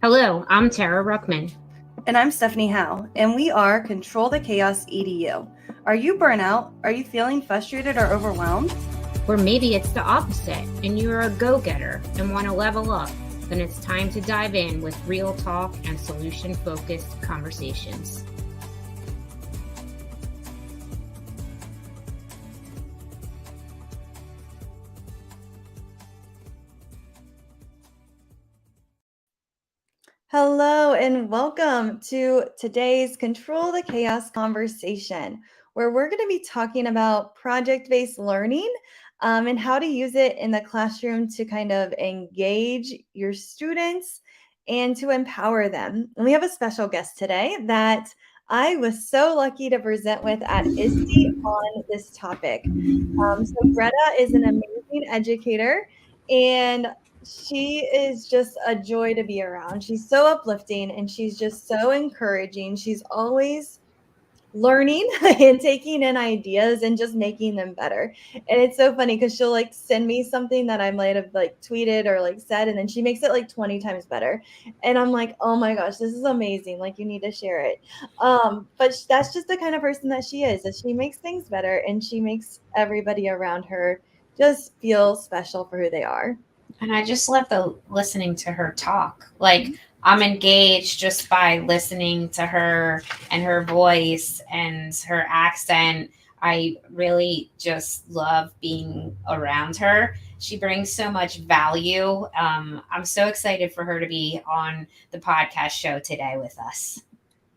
Hello, I'm Tara Ruckman. And I'm Stephanie Howe, and we are Control the Chaos EDU. Are you burnout? Are you feeling frustrated or overwhelmed? Or maybe it's the opposite, and you're a go-getter and want to level up. Then it's time to dive in with real talk and solution-focused conversations. Hello, and welcome to today's Control the Chaos conversation, where we're going to be talking about project-based learning and how to use it in the classroom to kind of engage your students and to empower them. And we have a special guest today that I was so lucky to present with at ISTE on this topic. So Greta is an amazing educator, and she is just a joy to be around. She's so uplifting and she's just so encouraging. She's always learning and taking in ideas and just making them better. And it's so funny because she'll like send me something that I might have like tweeted or like said, and then she makes it like 20 times better. And I'm like, oh my gosh, this is amazing. Like, you need to share it. But that's just the kind of person that she is, that she makes things better and she makes everybody around her just feel special for who they are. And I just love listening to her talk. Like, I'm engaged just by listening to her and her voice and her accent. I really just love being around her. She brings so much value. I'm so excited for her to be on the podcast show today with us.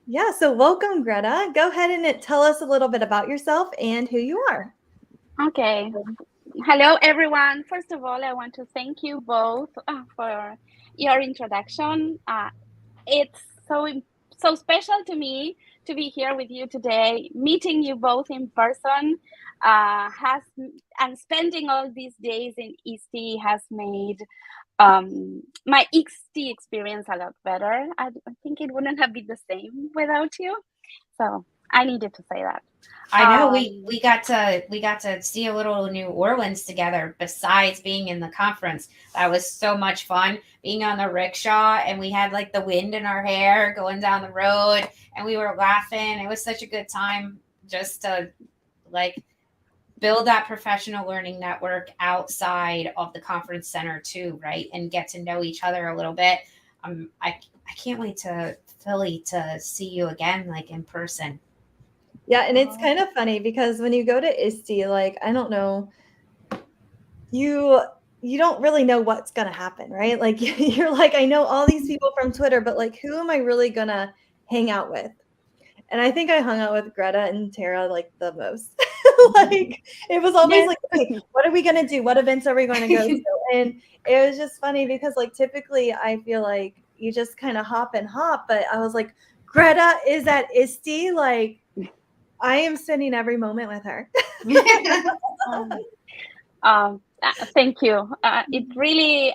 Yeah, so welcome, Greta. Go ahead and tell us a little bit about yourself and who you are. Okay. Hello, everyone. First of all, I want to thank you both for your introduction. It's so special to me to be here with you today, meeting you both in person. And spending all these days in ISTE has made my ISTE experience a lot better. I think it wouldn't have been the same without you. So I needed to say that. I know we got to see a little New Orleans together besides being in the conference. That was so much fun being on the rickshaw, and we had like the wind in our hair going down the road, and we were laughing. It was such a good time just to like build that professional learning network outside of the conference center too, right? And get to know each other a little bit. I can't wait to Philly to see you again, like in person. Yeah, and it's kind of funny because when you go to ISTE, like, I don't know, you don't really know what's going to happen, right? Like, you're like, I know all these people from Twitter, but like, who am I really going to hang out with? And I think I hung out with Greta and Tara like the most. Like, it was always like, okay, what are we going to do? What events are we going to go to? And it was just funny because like, typically I feel like you just kind of hop and hop, but I was like, Greta is at ISTE, like, I am spending every moment with her. Thank you. It really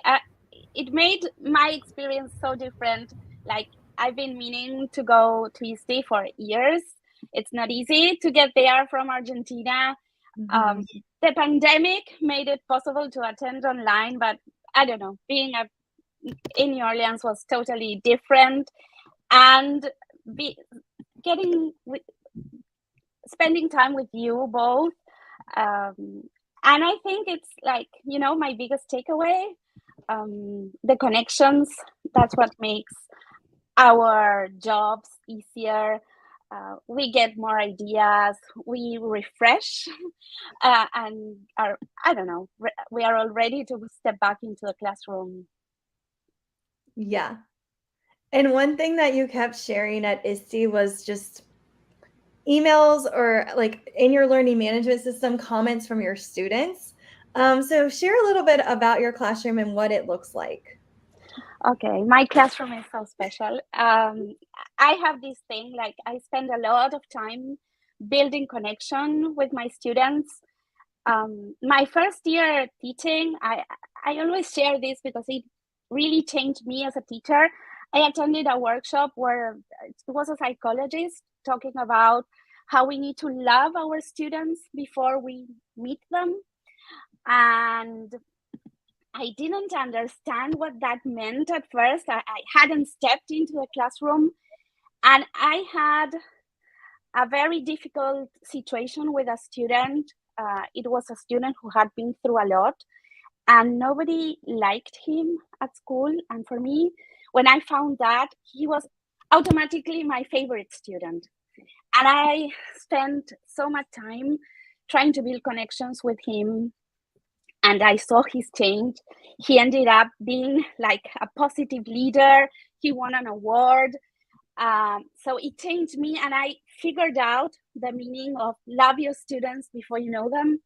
it made my experience so different. Like, I've been meaning to go to ISTE for years. It's not easy to get there from Argentina. The pandemic made it possible to attend online, but I don't know, being in New Orleans was totally different, and spending time with you both. And I think it's like, my biggest takeaway, the connections. That's what makes our jobs easier. We get more ideas, we refresh, and we are all ready to step back into the classroom. Yeah. And one thing that you kept sharing at ISTE was just emails or like in your learning management system, comments from your students. So share a little bit about your classroom and what it looks like. Okay, my classroom is so special. I have this thing, like, I spend a lot of time building connection with my students. My first year teaching, I always share this because it really changed me as a teacher. I attended a workshop where it was a psychologist talking about how we need to love our students before we meet them. And I didn't understand what that meant at first. I hadn't stepped into the classroom, and I had a very difficult situation with a student. It was a student who had been through a lot, and nobody liked him at school. And for me, when I found that, he was automatically my favorite student. And I spent so much time trying to build connections with him, and I saw his change. He ended up being like a positive leader. He won an award. So it changed me, and I figured out the meaning of love your students before you know them.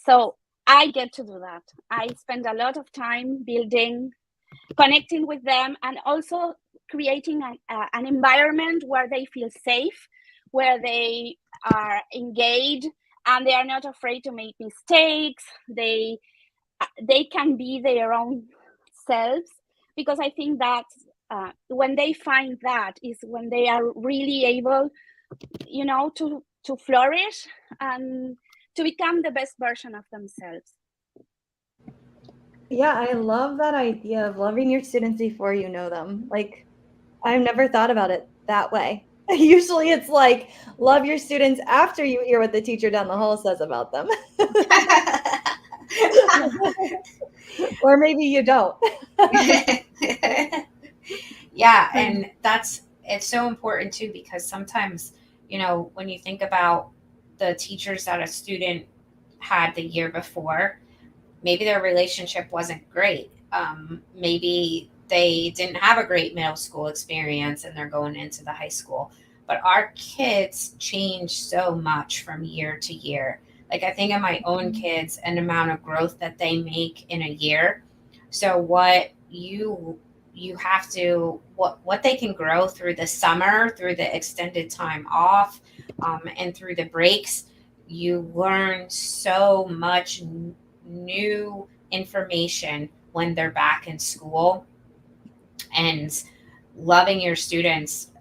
So I get to do that. I spend a lot of time building, connecting with them, and also creating an environment where they feel safe, where they are engaged, and they are not afraid to make mistakes. They can be their own selves, because I think that when they find that is when they are really able, to flourish and to become the best version of themselves. Yeah, I love that idea of loving your students before you know them. Like, I've never thought about it that way. Usually it's like, love your students after you hear what the teacher down the hall says about them. Or maybe you don't. Yeah, and it's so important too, because sometimes, when you think about the teachers that a student had the year before, maybe their relationship wasn't great. Maybe they didn't have a great middle school experience and they're going into the high school. But our kids change so much from year to year. Like, I think of my own kids and the amount of growth that they make in a year. So what you have to what they can grow through the summer, through the extended time off, and through the breaks, you learn so much new information when they're back in school. And loving your students,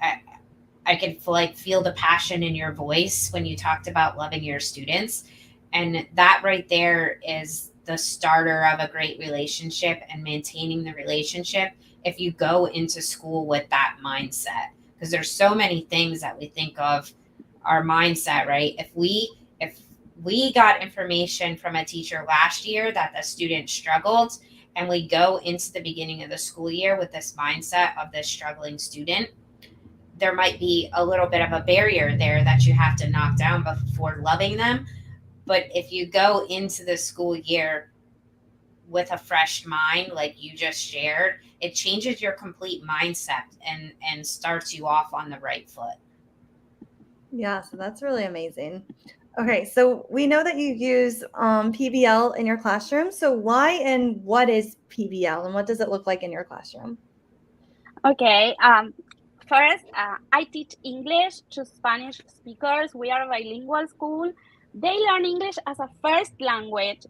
I could feel the passion in your voice when you talked about loving your students, and that right there is the starter of a great relationship and maintaining the relationship if you go into school with that mindset. Because there's so many things that we think of our mindset, right? If we got information from a teacher last year that the student struggled, and we go into the beginning of the school year with this mindset of this struggling student, there might be a little bit of a barrier there that you have to knock down before loving them. But if you go into the school year with a fresh mind, like you just shared, it changes your complete mindset and starts you off on the right foot. Yeah, so that's really amazing. Okay, so we know that you use PBL in your classroom. So why and what is PBL and what does it look like in your classroom? Okay. First, I teach English to Spanish speakers. We are a bilingual school. They learn English as a first language.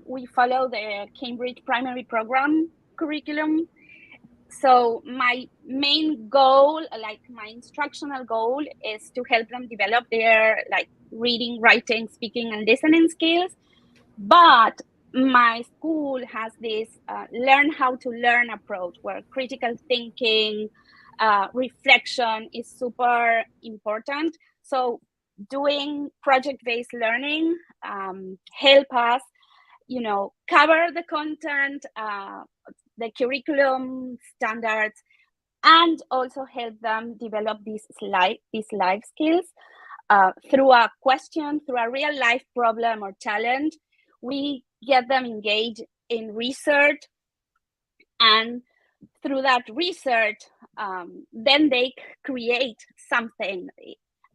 We follow the Cambridge primary program curriculum. So my main goal, like my instructional goal, is to help them develop their reading, writing, speaking, and listening skills. But my school has this learn how to learn approach where critical thinking, reflection is super important. So doing project-based learning help us, cover the content, the curriculum standards, and also help them develop these life skills through a question, through a real life problem or challenge. We get them engaged in research, and through that research, then they create something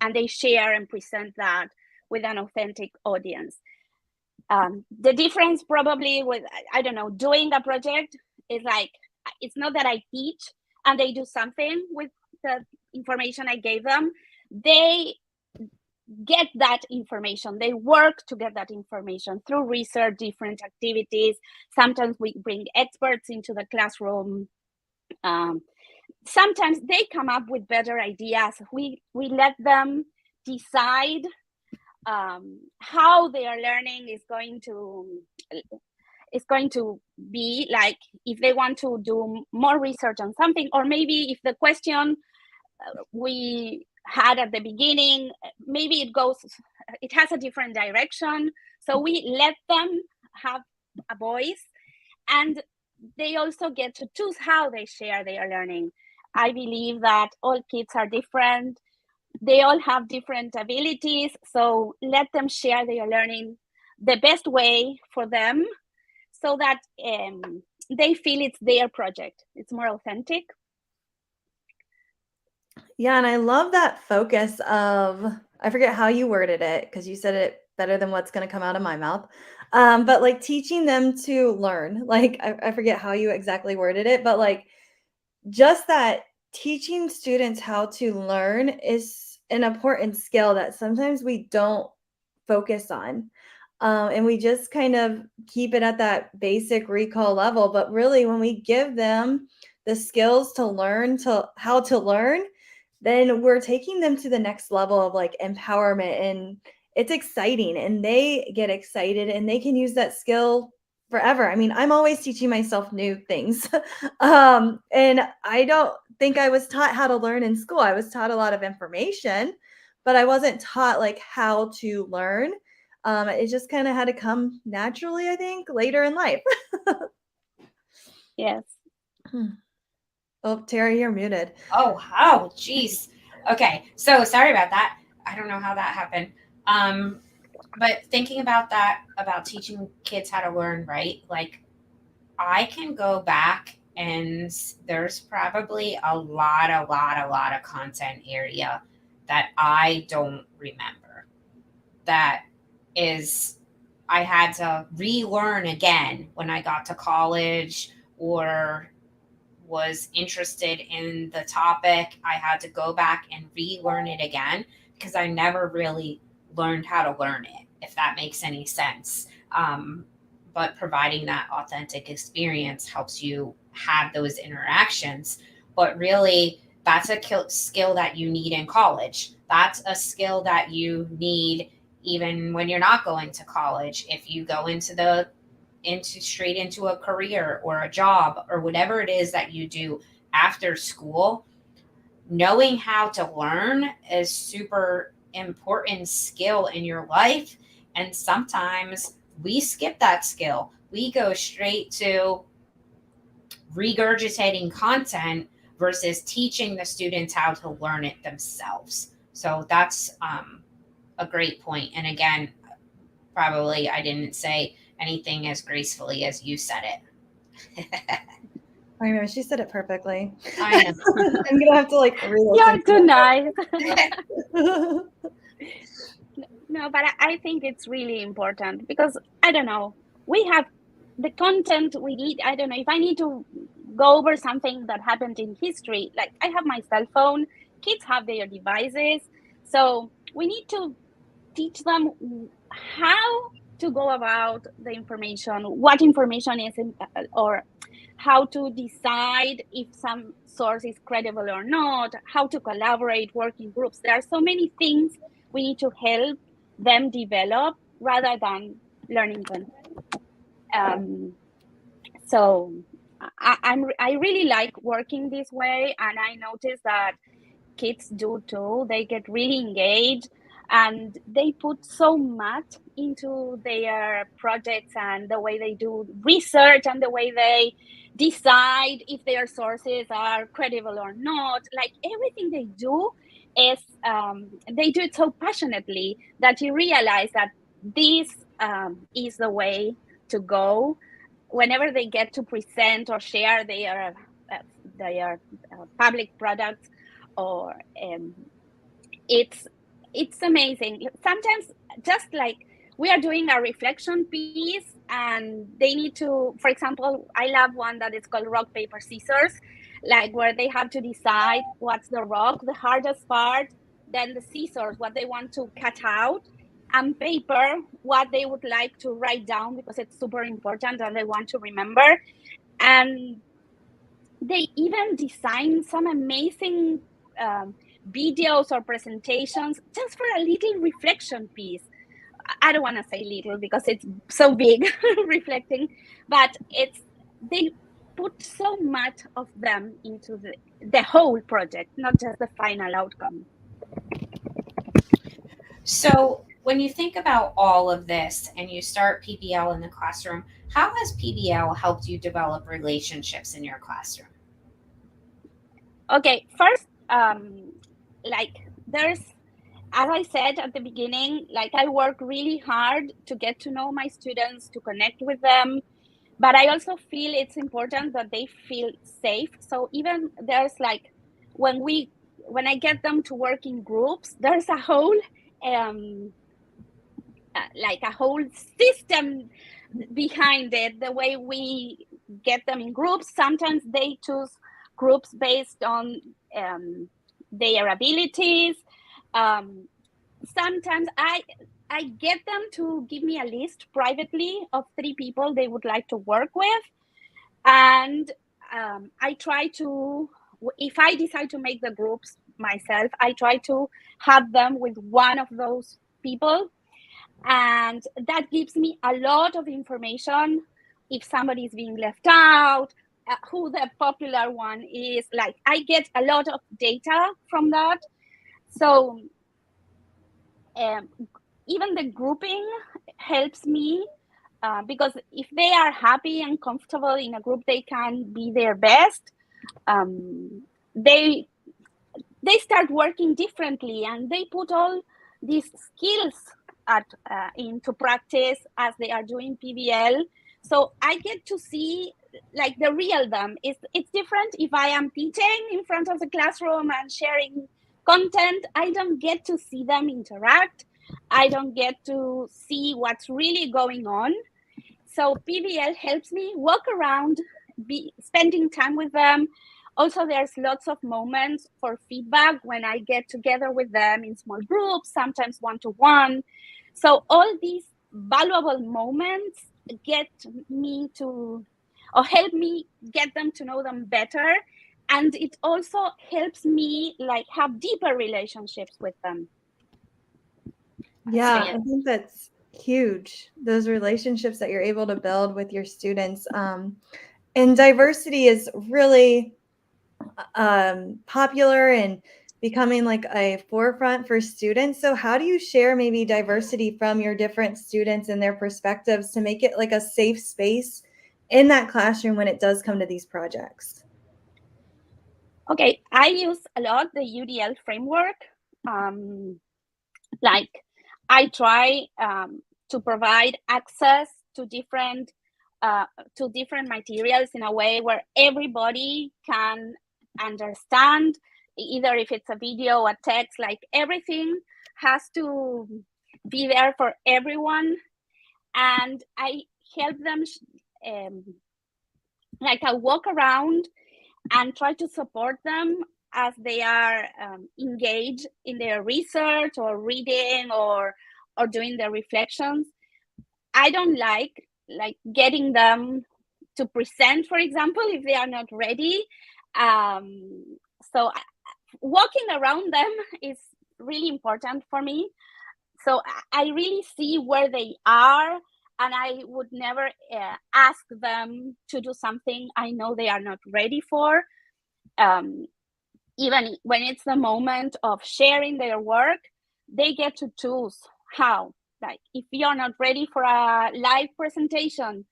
and they share and present that with an authentic audience. The difference probably with, I don't know, doing a project is it's not that I teach and they do something with the information I gave them. They get that information. They work to get that information through research, different activities. Sometimes we bring experts into the classroom. Sometimes they come up with better ideas. We let them decide how their learning is going to is going to be like if they want to do more research on something, or maybe if the question we had at the beginning, maybe it has a different direction. So we let them have a voice, and they also get to choose how they share their learning. I believe that all kids are different. They all have different abilities. So let them share their learning the best way for them, so that they feel it's their project. It's more authentic. Yeah, and I love that focus of, I forget how you worded it because you said it better than what's going to come out of my mouth. But like teaching them to learn, like I forget how you exactly worded it, but like just that teaching students how to learn is an important skill that sometimes we don't focus on. And we just kind of keep it at that basic recall level. But really, when we give them the skills to learn to how to learn, then we're taking them to the next level of like empowerment, and it's exciting, and they get excited and they can use that skill forever. I mean, I'm always teaching myself new things. And I don't think I was taught how to learn in school. I was taught a lot of information, but I wasn't taught like how to learn. It just kind of had to come naturally, I think, later in life. Yes. Oh, Terry, you're muted. Oh, geez. Okay, so sorry about that. I don't know how that happened. But thinking about that, about teaching kids how to learn, right? Like, I can go back and there's probably a lot of content area that I don't remember. That is, I had to relearn again when I got to college or was interested in the topic. I had to go back and relearn it again because I never really learned how to learn it, if that makes any sense. But providing that authentic experience helps you have those interactions. But really, that's a skill that you need in college. That's a skill that you need even when you're not going to college. If you go straight into a career or a job or whatever it is that you do after school, knowing how to learn is super important skill in your life. And sometimes we skip that skill. We go straight to regurgitating content versus teaching the students how to learn it themselves. So that's a great point. And again, probably I didn't say anything as gracefully as you said it. I know, she said it perfectly. I know. I'm gonna have to like re-listen. You're too nice. To No, but I think it's really important because I don't know, we have the content we need. I don't know if I need to go over something that happened in history. Like I have my cell phone, kids have their devices. So we need to teach them how to go about the information, what information is, or how to decide if some source is credible or not, how to collaborate, work in groups. There are so many things we need to help them develop rather than learning them. So I really like working this way, and I notice that kids do too. They get really engaged and they put so much into their projects and the way they do research and the way they decide if their sources are credible or not. Like everything they do is they do it so passionately that you realize that this is the way to go whenever they get to present or share their public products. Or it's amazing. Sometimes just like we are doing a reflection piece and they need to, for example, I love one that is called rock paper scissors, like where they have to decide what's the rock, the hardest part, then the scissors, what they want to cut out, and paper, what they would like to write down because it's super important and they want to remember. And they even design some amazing videos or presentations just for a little reflection piece. I don't want to say little because it's so big reflecting, but they put so much of them into the whole project, not just the final outcome. So, when you think about all of this and you start PBL in the classroom, how has PBL helped you develop relationships in your classroom? Okay, first, like there's, as I said at the beginning, like I work really hard to get to know my students, to connect with them, but I also feel it's important that they feel safe. So even there's like when I get them to work in groups, there's a whole like a whole system behind it, the way we get them in groups. Sometimes they choose groups based on their abilities. Sometimes I get them to give me a list privately of 3 people they would like to work with, and I try to, if I decide to make the groups myself, I try to have them with one of those people, and that gives me a lot of information if somebody is being left out, who the popular one is. Like I get a lot of data from that. So even the grouping helps me, because if they are happy and comfortable in a group, they can be their best. They start working differently, and they put all these skills into practice as they are doing PBL. So I get to see like the real them. It's different if I am teaching in front of the classroom and sharing content. I don't get to see them interact. I don't get to see what's really going on. So PBL helps me walk around, spending time with them. Also, there's lots of moments for feedback when I get together with them in small groups, sometimes one-to-one. So all these valuable moments get me to, or help me get them to know them better. And it also helps me like have deeper relationships with them. Yeah, I think that's huge. Those relationships that you're able to build with your students. And diversity is really popular and becoming like a forefront for students. So how do you share maybe diversity from your different students and their perspectives to make it like a safe space in that classroom when it does come to these projects? Okay, I use a lot the UDL framework. Like I try to provide access to different materials in a way where everybody can understand, either if it's a video or text, like everything has to be there for everyone. And I help them like I walk around and try to support them as they are engaged in their research or reading or doing their reflections. I don't like getting them to present, for example, if they are not ready. So walking around them is really important for me. So I really see where they are, and I would never ask them to do something I know they are not ready for. Even when it's the moment of sharing their work, they get to choose how. Like if you're not ready for a live presentation,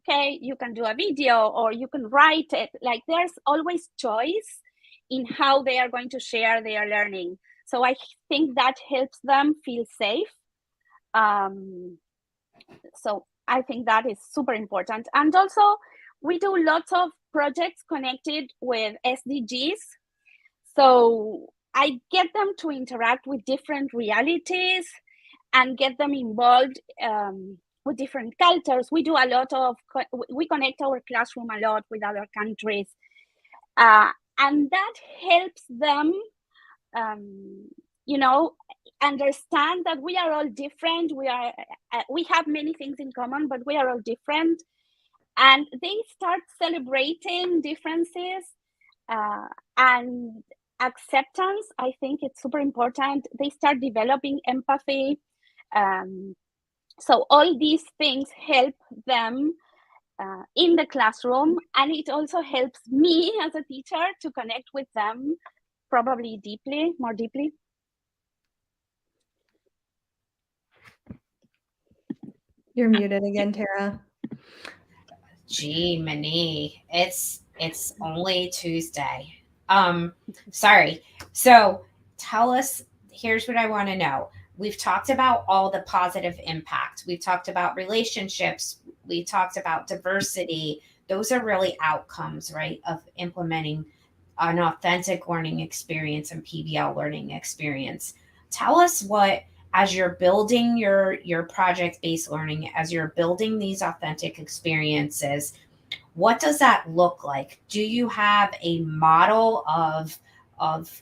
okay, you can do a video or you can write it. Like there's always choice in how they are going to share their learning. So I think that helps them feel safe. So I think that is super important. And also we do lots of projects connected with SDGs. So I get them to interact with different realities and get them involved with different cultures. We do a lot of, we connect our classroom a lot with other countries. And that helps them, understand that we are all different. We have many things in common, but we are all different. And they start celebrating differences and acceptance. I think it's super important. They start developing empathy. So all these things help them in the classroom, and it also helps me as a teacher to connect with them probably more deeply. You're muted again, Tara. Gee, Mini, it's only Tuesday. Sorry. So tell us, here's what I want to know. We've talked about all the positive impact. We've talked about relationships. We talked about diversity. Those are really outcomes, right, of implementing an authentic learning experience and PBL learning experience. Tell us what, as you're building your project-based learning, as you're building these authentic experiences, what does that look like? Do you have a model of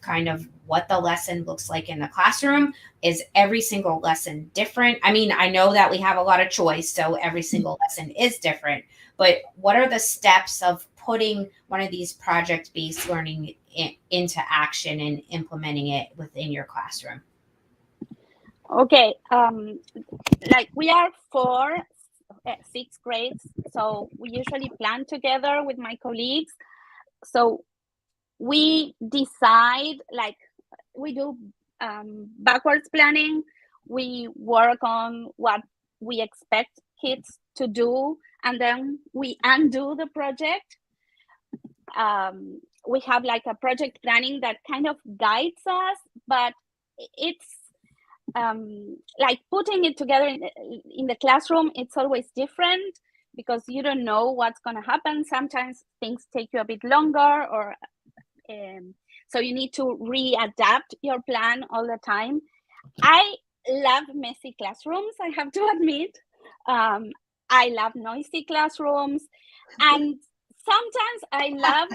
kind of what the lesson looks like in the classroom? Is every single lesson different? I mean, I know that we have a lot of choice, so every single lesson is different, but what are the steps of putting one of these project-based learning into action and implementing it within your classroom? Okay, like we are 6 grades, so we usually plan together with my colleagues. So we decide, like, we do backwards planning. We work on what we expect kids to do, and then we undo the project. We have like a project planning that kind of guides us, but it's like putting it together in the classroom, it's always different because you don't know what's going to happen. Sometimes things take you a bit longer, or so you need to readapt your plan all the time. I love messy classrooms, I have to admit. I love noisy classrooms, and sometimes I love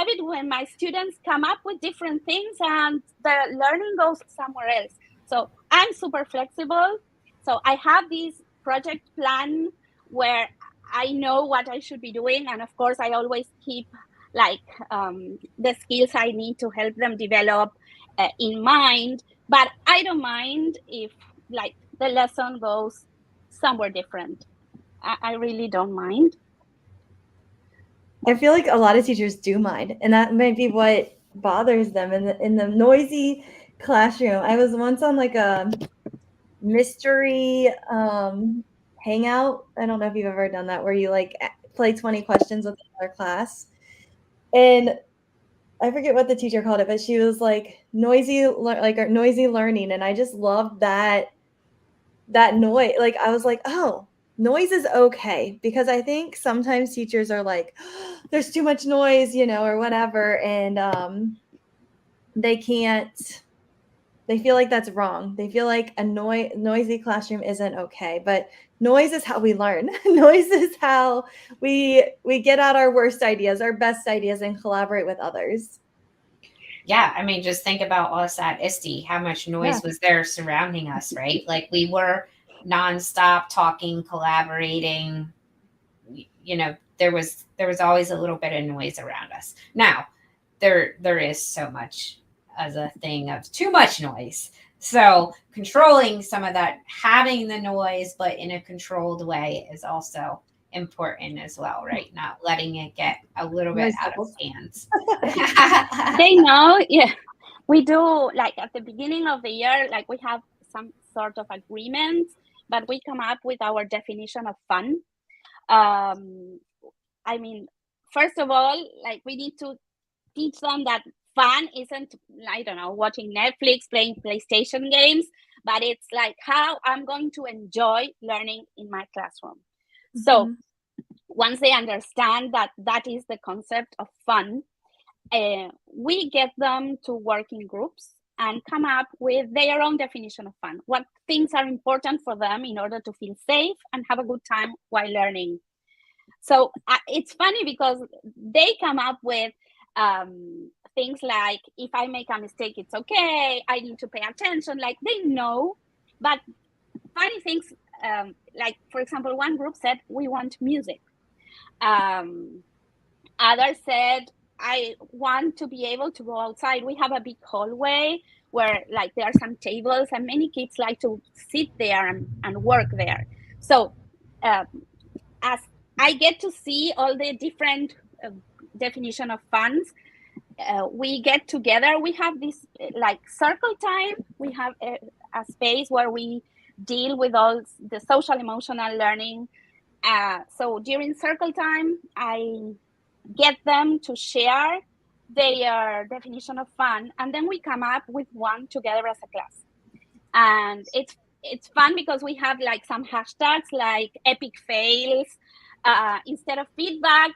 it when my students come up with different things and the learning goes somewhere else. So I'm super flexible. So I have this project plan where I know what I should be doing, and of course I always keep like the skills I need to help them develop in mind. But I don't mind if like the lesson goes somewhere different. I really don't mind. I feel like a lot of teachers do mind, and that might be what bothers them in the noisy classroom. I was once on like a mystery hangout. I don't know if you've ever done that, where you like play 20 questions with another class. And I forget what the teacher called it, but she was like noisy learning, and I just loved that noise. Like I was like, oh, noise is okay, because I think sometimes teachers are like, oh, there's too much noise, or whatever, and they can't. They feel like that's wrong. They feel like a noisy classroom isn't okay, but noise is how we learn. Noise is how we get out our worst ideas, our best ideas, and collaborate with others. Yeah, I mean, just think about us at ISTE. How much noise was there surrounding us, right? Like we were nonstop talking, collaborating. There was always a little bit of noise around us. Now, there is so much as a thing of too much noise. So controlling some of that, having the noise, but in a controlled way, is also important as well, right? Not letting it get a little bit out of hands. They know, yeah. We do, like at the beginning of the year, like we have some sort of agreements, but we come up with our definition of fun. I mean, first of all, like we need to teach them that fun isn't, I don't know, watching Netflix, playing PlayStation games, but it's like how I'm going to enjoy learning in my classroom. Mm-hmm. So once they understand that that is the concept of fun, we get them to work in groups and come up with their own definition of fun. What things are important for them in order to feel safe and have a good time while learning. So it's funny because they come up with things like, if I make a mistake, it's okay. I need to pay attention. Like they know, but funny things, like for example, one group said, we want music. Others said, I want to be able to go outside. We have a big hallway where like there are some tables and many kids like to sit there and work there. So as I get to see all the different definition of fun, we get together. We have this like circle time. We have a space where we deal with all the social emotional learning. So during circle time, I get them to share their definition of fun, and then we come up with one together as a class. And it's fun because we have like some hashtags like epic fails. Instead of feedback,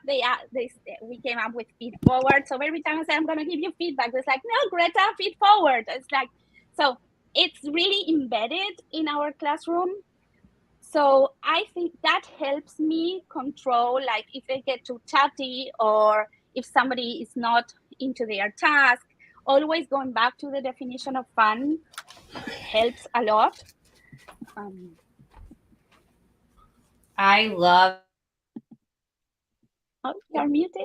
we came up with feed forward. So every time I say I'm going to give you feedback, it's like, no, Greta, feed forward. It's like, so it's really embedded in our classroom. So I think that helps me control, like if they get too chatty or if somebody is not into their task. Always going back to the definition of fun helps a lot. I love. Oh, you're muted.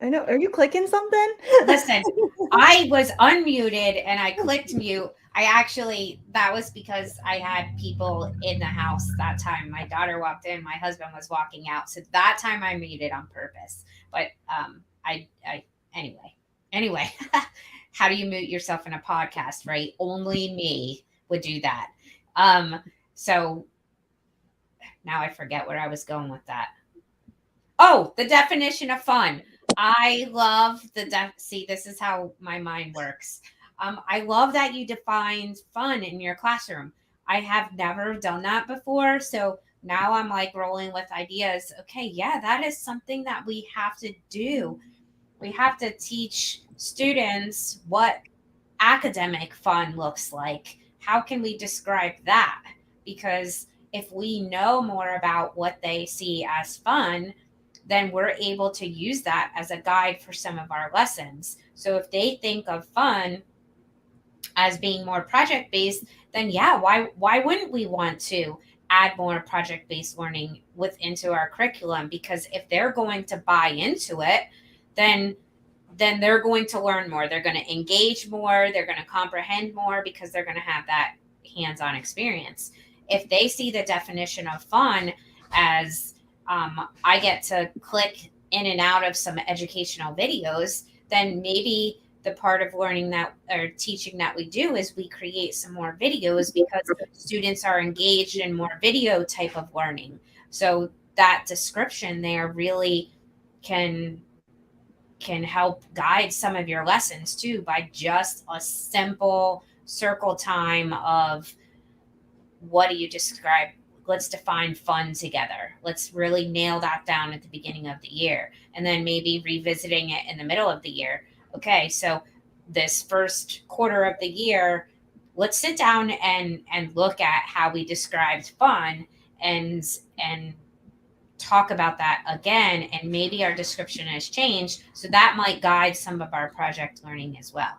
I know. Are you clicking something? Listen, I was unmuted and I clicked mute. That was because I had people in the house that time. My daughter walked in, my husband was walking out. So that time I muted on purpose. But anyway, how do you mute yourself in a podcast, right? Only me would do that. So now I forget where I was going with that. Oh, the definition of fun. I love see, this is how my mind works. I love that you defined fun in your classroom. I have never done that before. So now I'm like rolling with ideas. Okay, yeah, that is something that we have to do. We have to teach students what academic fun looks like. How can we describe that? Because if we know more about what they see as fun, then we're able to use that as a guide for some of our lessons. So if they think of fun as being more project based, then yeah, why wouldn't we want to add more project based learning into our curriculum? Because if they're going to buy into it, then they're going to learn more. They're going to engage more. They're going to comprehend more because they're going to have that hands-on experience. If they see the definition of fun as I get to click in and out of some educational videos, then maybe the part of learning that or teaching that we do is we create some more videos because students are engaged in more video type of learning. So that description there really can help guide some of your lessons too by just a simple circle time of what do you describe. Let's define fun together. Let's really nail that down at the beginning of the year and then maybe revisiting it in the middle of the year. Okay, so this first quarter of the year, let's sit down and look at how we described fun and talk about that again, and maybe our description has changed, so that might guide some of our project learning as well.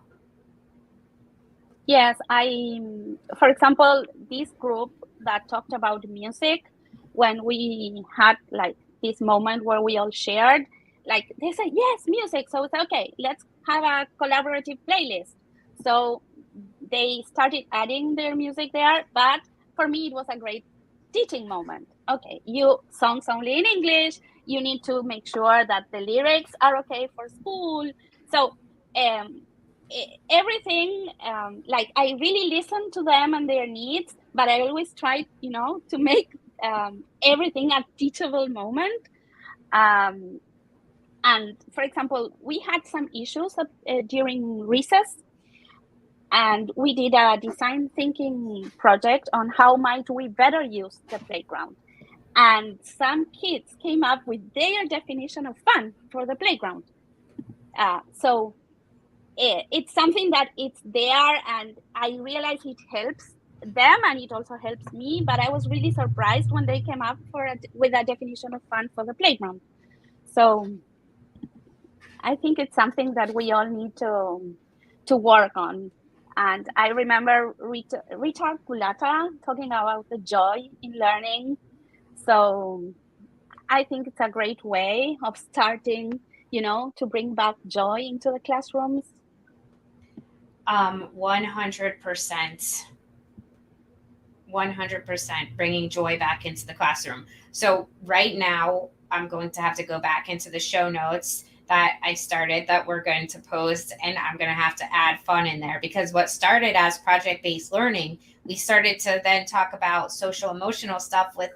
Yes, for example, this group that talked about music, when we had like this moment where we all shared, like they said, yes, music. So it's okay, let's have a collaborative playlist. So they started adding their music there, but for me, it was a great teaching moment. Okay, you songs only in English. You need to make sure that the lyrics are okay for school. So everything, like I really listen to them and their needs, but I always try, to make everything a teachable moment. And for example, we had some issues during recess, and we did a design thinking project on how might we better use the playground. And some kids came up with their definition of fun for the playground. So it's something that it's there, and I realize it helps them and it also helps me. But I was really surprised when they came up with a definition of fun for the playground. So I think it's something that we all need to work on. And I remember Rita Kulata talking about the joy in learning. So I think it's a great way of starting, to bring back joy into the classrooms. 100%. 100% bringing joy back into the classroom. So right now, I'm going to have to go back into the show notes that I started that we're going to post, and I'm going to have to add fun in there, because what started as project-based learning, we started to then talk about social emotional stuff with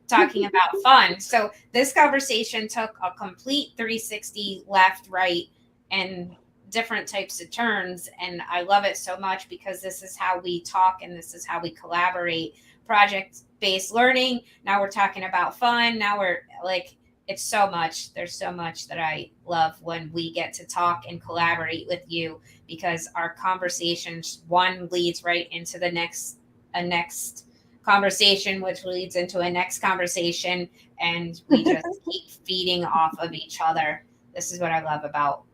talking about fun. So this conversation took a complete 360 left, right, and different types of turns, and I love it so much because this is how we talk and this is how we collaborate. Project-based learning, now we're talking about fun, now we're like, it's so much. There's so much that I love when we get to talk and collaborate with you, because our conversations, one leads right into a next conversation, which leads into a next conversation, and we just keep feeding off of each other. This is what I love about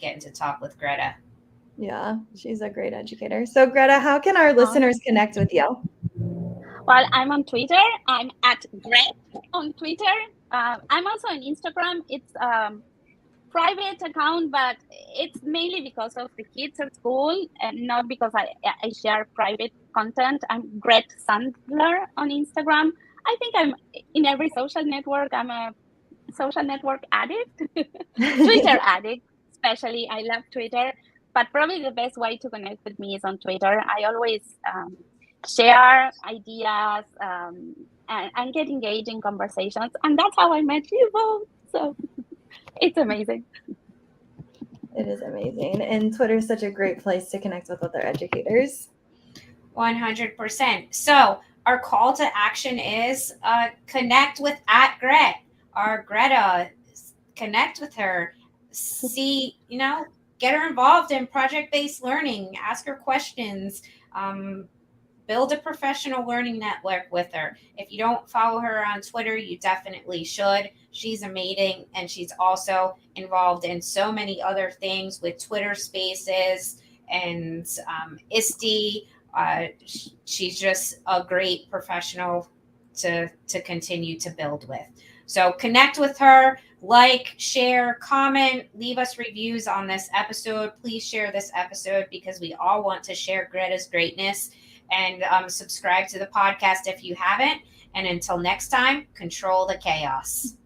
getting to talk with Greta. Yeah, she's a great educator. So Greta, how can our listeners connect with you? Well, I'm on Twitter. I'm at Gret on Twitter. I'm also on Instagram. It's private account, but it's mainly because of the kids at school and not because I share private content. I'm Greta Sandler on Instagram. I think I'm in every social network. I'm a social network addict, Twitter addict, especially. I love Twitter, but probably the best way to connect with me is on Twitter. I always share ideas and get engaged in conversations. And that's how I met you both. So it's amazing. It is amazing. And Twitter is such a great place to connect with other educators. 100%. So our call to action is connect with @Gret. Our Greta, connect with her. See, get her involved in project-based learning. Ask her questions. Build a professional learning network with her. If you don't follow her on Twitter, you definitely should. She's amazing, and she's also involved in so many other things with Twitter Spaces and ISTE. She's just a great professional to continue to build with. So connect with her, like, share, comment, leave us reviews on this episode. Please share this episode because we all want to share Greta's greatness. And subscribe to the podcast if you haven't. And until next time, control the chaos.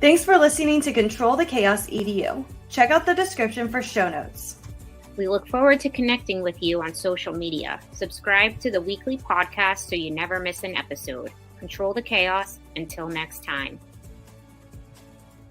Thanks for listening to Control the Chaos EDU. Check out the description for show notes. We look forward to connecting with you on social media. Subscribe to the weekly podcast so you never miss an episode. Control the chaos. Until next time.